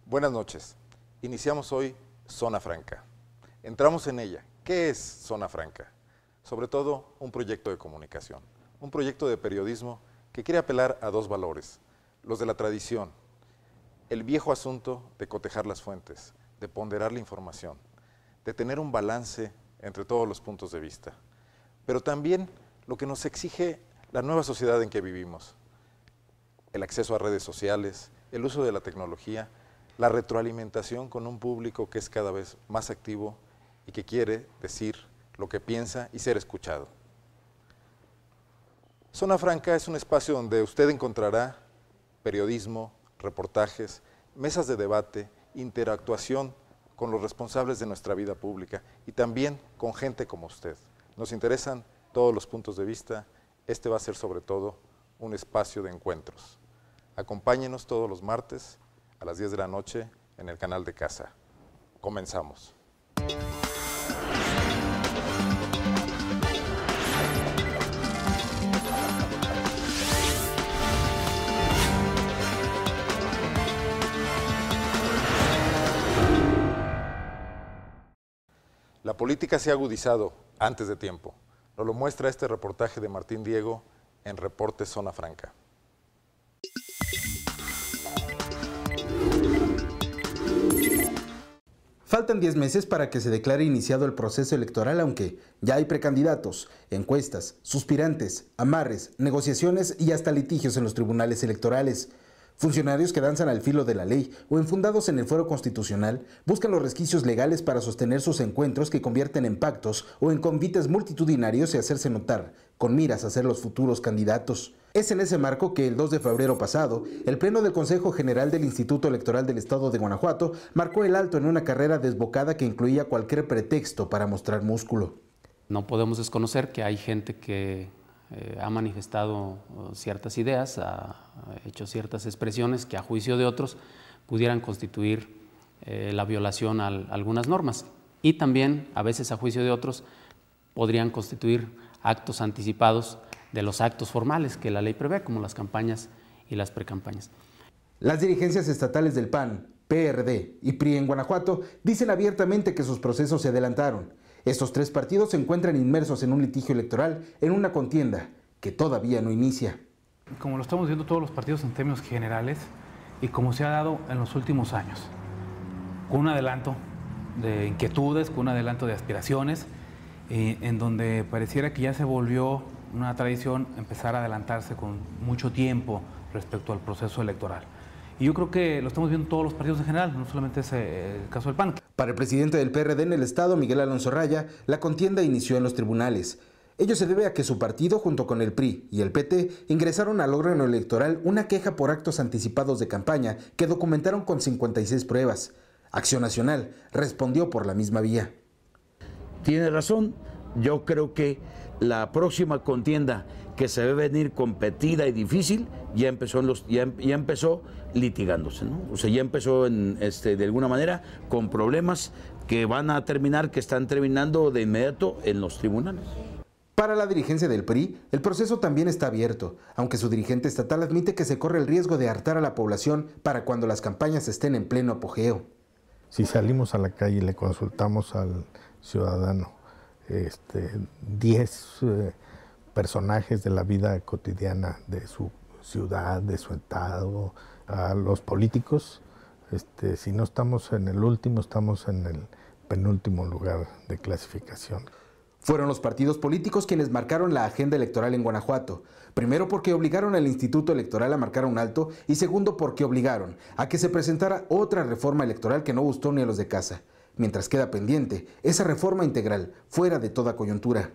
Buenas noches. Iniciamos hoy Zona Franca. Entramos en ella. ¿Qué es Zona Franca? Sobre todo, un proyecto de comunicación, un proyecto de periodismo que quiere apelar a dos valores, los de la tradición, el viejo asunto de cotejar las fuentes, de ponderar la información, de tener un balance entre todos los puntos de vista, pero también lo que nos exige la nueva sociedad en que vivimos, el acceso a redes sociales, el uso de la tecnología, la retroalimentación con un público que es cada vez más activo y que quiere decir lo que piensa y ser escuchado. Zona Franca es un espacio donde usted encontrará periodismo, reportajes, mesas de debate, interactuación con los responsables de nuestra vida pública y también con gente como usted. Nos interesan todos los puntos de vista. Este va a ser sobre todo un espacio de encuentros. Acompáñenos todos los martes a las 10 de la noche en el canal de casa. Comenzamos. La política se ha agudizado antes de tiempo. Nos lo muestra este reportaje de Martín Diego en Reporte Zona Franca. Faltan 10 meses para que se declare iniciado el proceso electoral, aunque ya hay precandidatos, encuestas, suspirantes, amarres, negociaciones y hasta litigios en los tribunales electorales. Funcionarios que danzan al filo de la ley o enfundados en el fuero constitucional buscan los resquicios legales para sostener sus encuentros que convierten en pactos o en convites multitudinarios y hacerse notar, con miras a ser los futuros candidatos. Es en ese marco que el 2 de febrero pasado, el Pleno del Consejo General del Instituto Electoral del Estado de Guanajuato marcó el alto en una carrera desbocada que incluía cualquier pretexto para mostrar músculo. No podemos desconocer que hay gente que ha manifestado ciertas ideas, ha hecho ciertas expresiones que a juicio de otros pudieran constituir la violación a algunas normas y también a veces a juicio de otros podrían constituir actos anticipados de los actos formales que la ley prevé, como las campañas y las precampañas. Las dirigencias estatales del PAN, PRD y PRI en Guanajuato dicen abiertamente que sus procesos se adelantaron. Estos tres partidos se encuentran inmersos en un litigio electoral, en una contienda que todavía no inicia. Como lo estamos viendo todos los partidos en términos generales y como se ha dado en los últimos años, con un adelanto de inquietudes, con un adelanto de aspiraciones, en donde pareciera que ya se volvió una tradición empezar a adelantarse con mucho tiempo respecto al proceso electoral. Y yo creo que lo estamos viendo todos los partidos en general, no solamente es el caso del PAN. Para el presidente del PRD en el estado, Miguel Alonso Raya, la contienda inició en los tribunales. Ello se debe a que su partido, junto con el PRI y el PT, ingresaron al órgano electoral una queja por actos anticipados de campaña que documentaron con 56 pruebas. Acción Nacional respondió por la misma vía. Tiene razón, yo creo que la próxima contienda que se ve venir competida y difícil ya empezó litigándose, ¿no? O sea, ya empezó de alguna manera con problemas que están terminando de inmediato en los tribunales. Para la dirigencia del PRI, el proceso también está abierto, aunque su dirigente estatal admite que se corre el riesgo de hartar a la población para cuando las campañas estén en pleno apogeo. Si salimos a la calle y le consultamos al ciudadano 10 personajes de la vida cotidiana de su ciudad, de su estado, a los políticos, si no estamos en el último, estamos en el penúltimo lugar de clasificación. Fueron los partidos políticos quienes marcaron la agenda electoral en Guanajuato. Primero porque obligaron al Instituto Electoral a marcar un alto y segundo porque obligaron a que se presentara otra reforma electoral que no gustó ni a los de casa. Mientras queda pendiente esa reforma integral, fuera de toda coyuntura.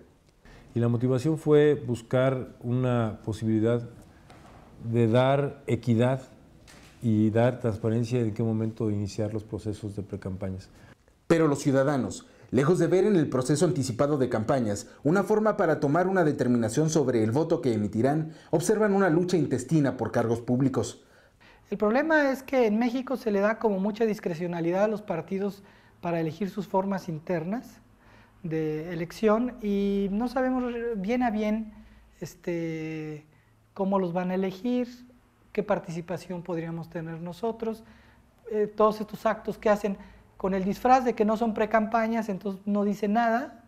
Y la motivación fue buscar una posibilidad de dar equidad y dar transparencia de en qué momento iniciar los procesos de precampañas. Pero los ciudadanos, lejos de ver en el proceso anticipado de campañas una forma para tomar una determinación sobre el voto que emitirán, observan una lucha intestina por cargos públicos. El problema es que en México se le da como mucha discrecionalidad a los partidos para elegir sus formas internas de elección y no sabemos bien a bien cómo los van a elegir, qué participación podríamos tener nosotros. todos estos actos que hacen con el disfraz de que no son precampañas, entonces no dicen nada.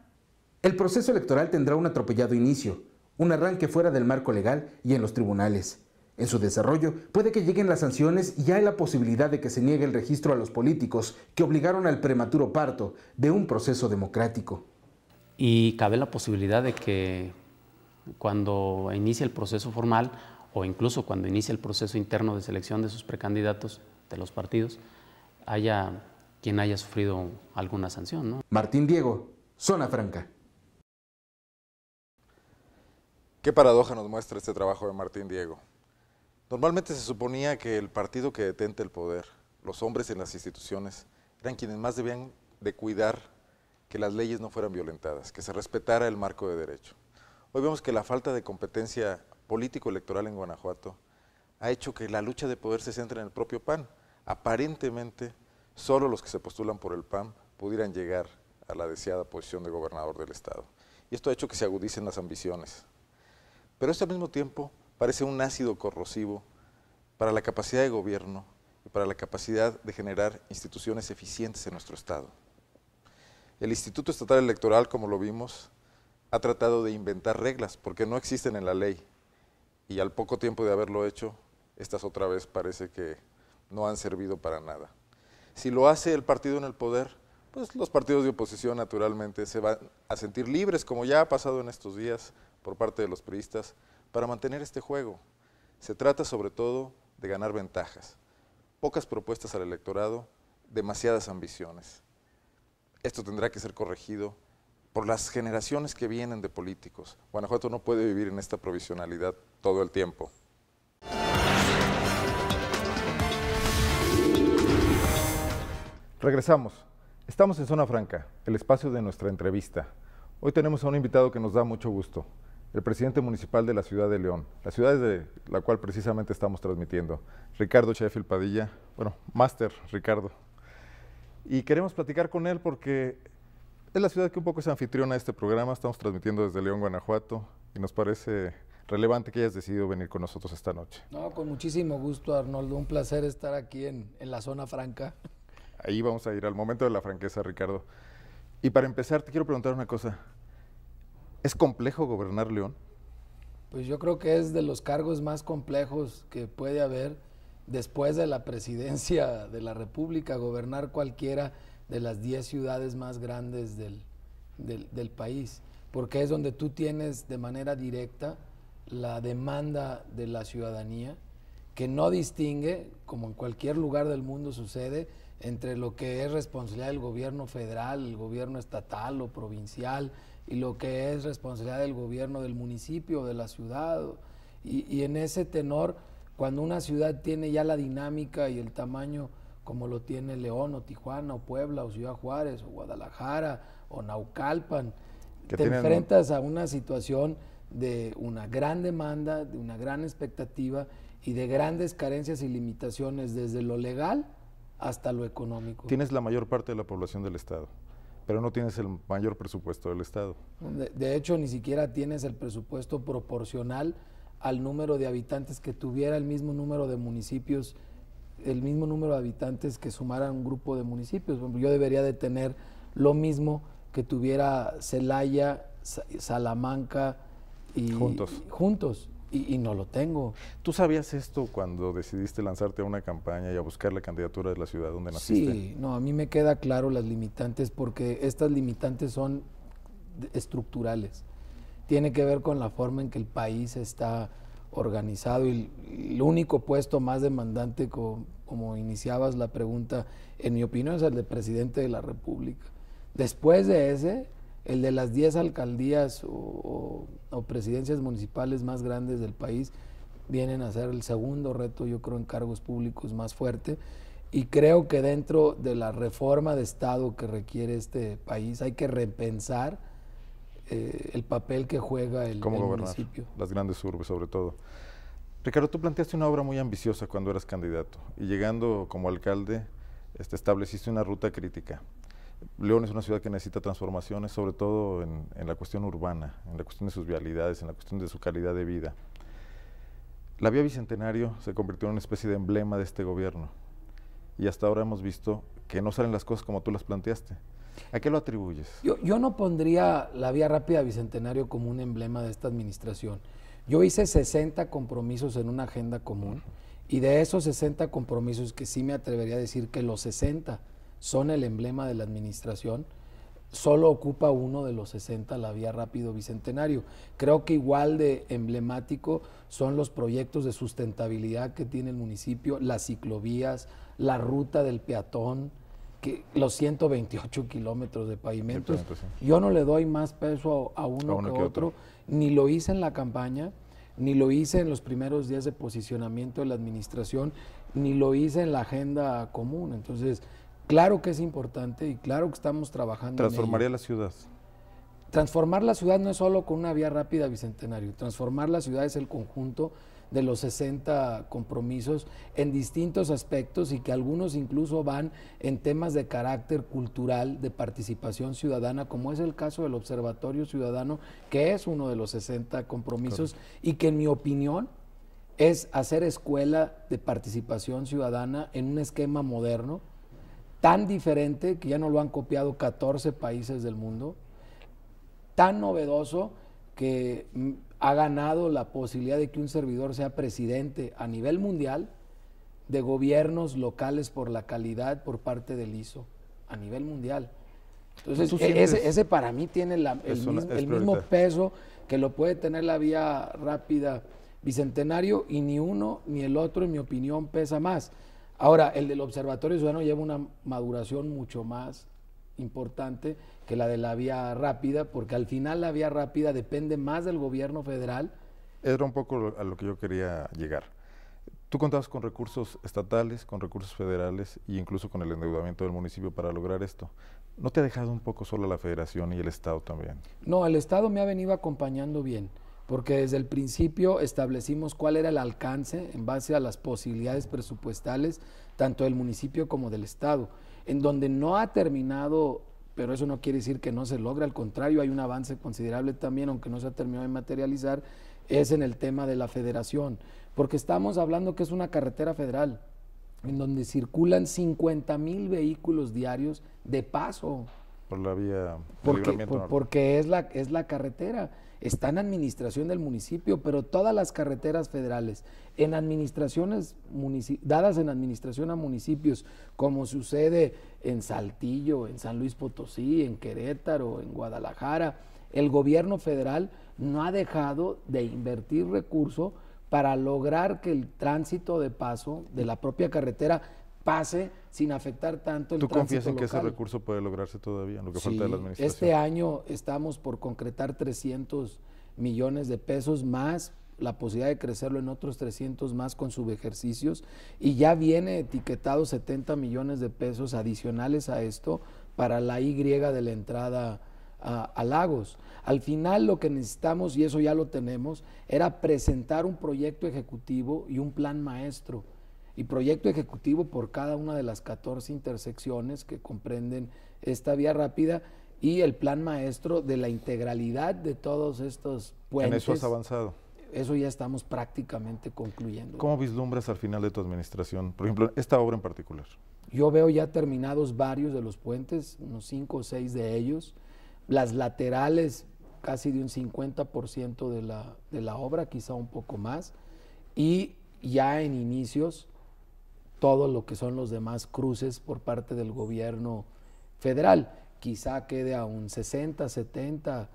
El proceso electoral tendrá un atropellado inicio, un arranque fuera del marco legal y en los tribunales. En su desarrollo puede que lleguen las sanciones y hay la posibilidad de que se niegue el registro a los políticos que obligaron al prematuro parto de un proceso democrático. Y cabe la posibilidad de que cuando inicie el proceso formal o incluso cuando inicie el proceso interno de selección de sus precandidatos de los partidos, haya quien haya sufrido alguna sanción, ¿no? Martín Diego, Zona Franca. Qué paradoja nos muestra este trabajo de Martín Diego. Normalmente se suponía que el partido que detente el poder, los hombres en las instituciones, eran quienes más debían de cuidar que las leyes no fueran violentadas, que se respetara el marco de derecho. Hoy vemos que la falta de competencia político-electoral en Guanajuato ha hecho que la lucha de poder se centre en el propio PAN. Aparentemente, solo los que se postulan por el PAN pudieran llegar a la deseada posición de gobernador del estado. Y esto ha hecho que se agudicen las ambiciones. Pero esto al mismo tiempo parece un ácido corrosivo para la capacidad de gobierno y para la capacidad de generar instituciones eficientes en nuestro estado. El Instituto Estatal Electoral, como lo vimos, ha tratado de inventar reglas porque no existen en la ley y al poco tiempo de haberlo hecho, estas otra vez parece que no han servido para nada. Si lo hace el partido en el poder, pues los partidos de oposición naturalmente se van a sentir libres, como ya ha pasado en estos días por parte de los priistas, para mantener este juego. Se trata sobre todo de ganar ventajas, pocas propuestas al electorado, demasiadas ambiciones. Esto tendrá que ser corregido por las generaciones que vienen de políticos. Guanajuato no puede vivir en esta provisionalidad todo el tiempo. Regresamos. Estamos en Zona Franca, el espacio de nuestra entrevista. Hoy tenemos a un invitado que nos da mucho gusto, el presidente municipal de la ciudad de León, la ciudad de la cual precisamente estamos transmitiendo, Ricardo Sheffield Padilla, bueno, Máster Ricardo. Y queremos platicar con él porque es la ciudad que un poco es anfitriona de este programa, estamos transmitiendo desde León, Guanajuato, y nos parece relevante que hayas decidido venir con nosotros esta noche. No, con muchísimo gusto, Arnoldo, un placer estar aquí en la Zona Franca. Ahí vamos a ir al momento de la franqueza, Ricardo. Y para empezar, te quiero preguntar una cosa. ¿Es complejo gobernar León? Pues yo creo que es de los cargos más complejos que puede haber después de la presidencia de la República, gobernar cualquiera de las 10 ciudades más grandes del país, porque es donde tú tienes de manera directa la demanda de la ciudadanía, que no distingue, como en cualquier lugar del mundo sucede, entre lo que es responsabilidad del gobierno federal, el gobierno estatal o provincial, y lo que es responsabilidad del gobierno del municipio o de la ciudad. Y en ese tenor, cuando una ciudad tiene ya la dinámica y el tamaño como lo tiene León o Tijuana o Puebla o Ciudad Juárez o Guadalajara o Naucalpan, te enfrentas a una situación de una gran demanda, de una gran expectativa y de grandes carencias y limitaciones desde lo legal hasta lo económico. Tienes la mayor parte de la población del estado, pero no tienes el mayor presupuesto del estado. De hecho, ni siquiera tienes el presupuesto proporcional al número de habitantes que tuviera el mismo número de municipios, el mismo número de habitantes que sumara un grupo de municipios. Yo debería de tener lo mismo que tuviera Celaya, Salamanca y juntos. Y no lo tengo. ¿Tú sabías esto cuando decidiste lanzarte a una campaña y a buscar la candidatura de la ciudad donde naciste? Sí, no, a mí me queda claro las limitantes porque estas limitantes son estructurales. Tiene que ver con la forma en que el país está organizado y el único puesto más demandante, como iniciabas la pregunta, en mi opinión es el de presidente de la República. Después de ese, el de las 10 alcaldías o presidencias municipales más grandes del país vienen a ser el segundo reto, yo creo, en cargos públicos más fuerte. Y creo que dentro de la reforma de Estado que requiere este país hay que repensar el papel que juega el municipio. Las grandes urbes, sobre todo. Ricardo, tú planteaste una obra muy ambiciosa cuando eras candidato y llegando como alcalde estableciste una ruta crítica. León es una ciudad que necesita transformaciones, sobre todo en la cuestión urbana, en la cuestión de sus vialidades, en la cuestión de su calidad de vida. La vía Bicentenario se convirtió en una especie de emblema de este gobierno. y hasta ahora hemos visto que no salen las cosas como tú las planteaste. ¿A qué lo atribuyes? Yo no pondría la vía rápida Bicentenario como un emblema de esta administración. Yo hice 60 compromisos en una agenda común y de esos 60 compromisos, que sí me atrevería a decir que los 60 son el emblema de la administración, solo ocupa uno de los 60 la vía rápido Bicentenario. Creo que igual de emblemático son los proyectos de sustentabilidad que tiene el municipio, las ciclovías, la ruta del peatón, los 128 kilómetros de pavimentos. Sí. Yo no le doy más peso a uno que otro, ni lo hice en la campaña, ni lo hice en los primeros días de posicionamiento de la administración, ni lo hice en la agenda común. Entonces, claro que es importante y claro que estamos trabajando. ¿Transformaría la ciudad? Transformar la ciudad no es solo con una vía rápida Bicentenario. Transformar la ciudad es el conjunto de los 60 compromisos en distintos aspectos y que algunos incluso van en temas de carácter cultural, de participación ciudadana, como es el caso del Observatorio Ciudadano, que es uno de los 60 compromisos y que en mi opinión es hacer escuela de participación ciudadana en un esquema moderno, tan diferente que ya no lo han copiado 14 países del mundo, tan novedoso que ha ganado la posibilidad de que un servidor sea presidente a nivel mundial de gobiernos locales por la calidad por parte del ISO, a nivel mundial. Entonces, ese para mí tiene el mismo peso que lo puede tener la vía rápida Bicentenario, y ni uno ni el otro, en mi opinión, pesa más. Ahora, el del Observatorio Ciudadano lleva una maduración mucho más importante que la de la vía rápida, porque al final la vía rápida depende más del gobierno federal. Era un poco a lo que yo quería llegar. Tú contabas con recursos estatales, con recursos federales e incluso con el endeudamiento del municipio para lograr esto. ¿No te ha dejado un poco sola la federación y el Estado también? No, el Estado me ha venido acompañando bien, porque desde el principio establecimos cuál era el alcance en base a las posibilidades presupuestales, tanto del municipio como del Estado. En donde no ha terminado, pero eso no quiere decir que no se logre, al contrario, hay un avance considerable también, aunque no se ha terminado de materializar, es en el tema de la federación, porque estamos hablando que es una carretera federal, en donde circulan 50,000 vehículos diarios de paso. Por la vía porque es la carretera. Está en administración del municipio, pero todas las carreteras federales, en administraciones dadas en administración a municipios, como sucede en Saltillo, en San Luis Potosí, en Querétaro, en Guadalajara, el gobierno federal no ha dejado de invertir recursos para lograr que el tránsito de paso de la propia carretera pase sin afectar tanto el tránsito local. ¿Tú confías en que ese recurso puede lograrse todavía, en lo que falta de la administración? Este año estamos por concretar 300 millones de pesos más, la posibilidad de crecerlo en otros 300 más con subejercicios, y ya viene etiquetado 70 millones de pesos adicionales a esto para la Y de la entrada a Lagos. Al final lo que necesitamos, y eso ya lo tenemos, era presentar un proyecto ejecutivo y un plan maestro, y proyecto ejecutivo por cada una de las 14 intersecciones que comprenden esta vía rápida, y el plan maestro de la integralidad de todos estos puentes. ¿En eso has avanzado? Eso ya estamos prácticamente concluyendo. ¿Cómo vislumbras al final de tu administración, por ejemplo, esta obra en particular? Yo veo ya terminados varios de los puentes, unos 5 o 6 de ellos, las laterales casi de un 50% de la obra, quizá un poco más, y ya en inicios todo lo que son los demás cruces por parte del gobierno federal. Quizá quede a un 60, 70,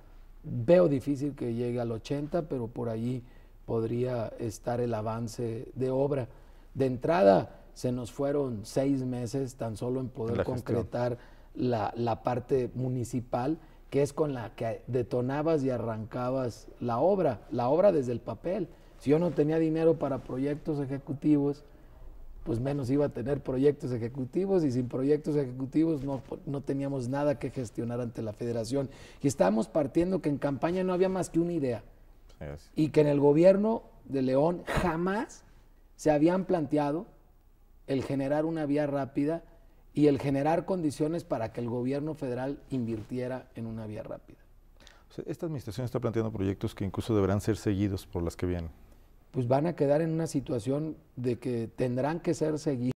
veo difícil que llegue al 80, pero por allí podría estar el avance de obra. De entrada se nos fueron 6 meses tan solo en poder concretar la parte municipal, que es con la que detonabas y arrancabas la obra desde el papel. Si yo no tenía dinero para proyectos ejecutivos, pues menos iba a tener proyectos ejecutivos, y sin proyectos ejecutivos no teníamos nada que gestionar ante la federación. Y estábamos partiendo que en campaña no había más que una idea, y que en el gobierno de León jamás se habían planteado el generar una vía rápida y el generar condiciones para que el gobierno federal invirtiera en una vía rápida. O sea, esta administración está planteando proyectos que incluso deberán ser seguidos por las que vienen. Pues van a quedar en una situación de que tendrán que ser seguidos.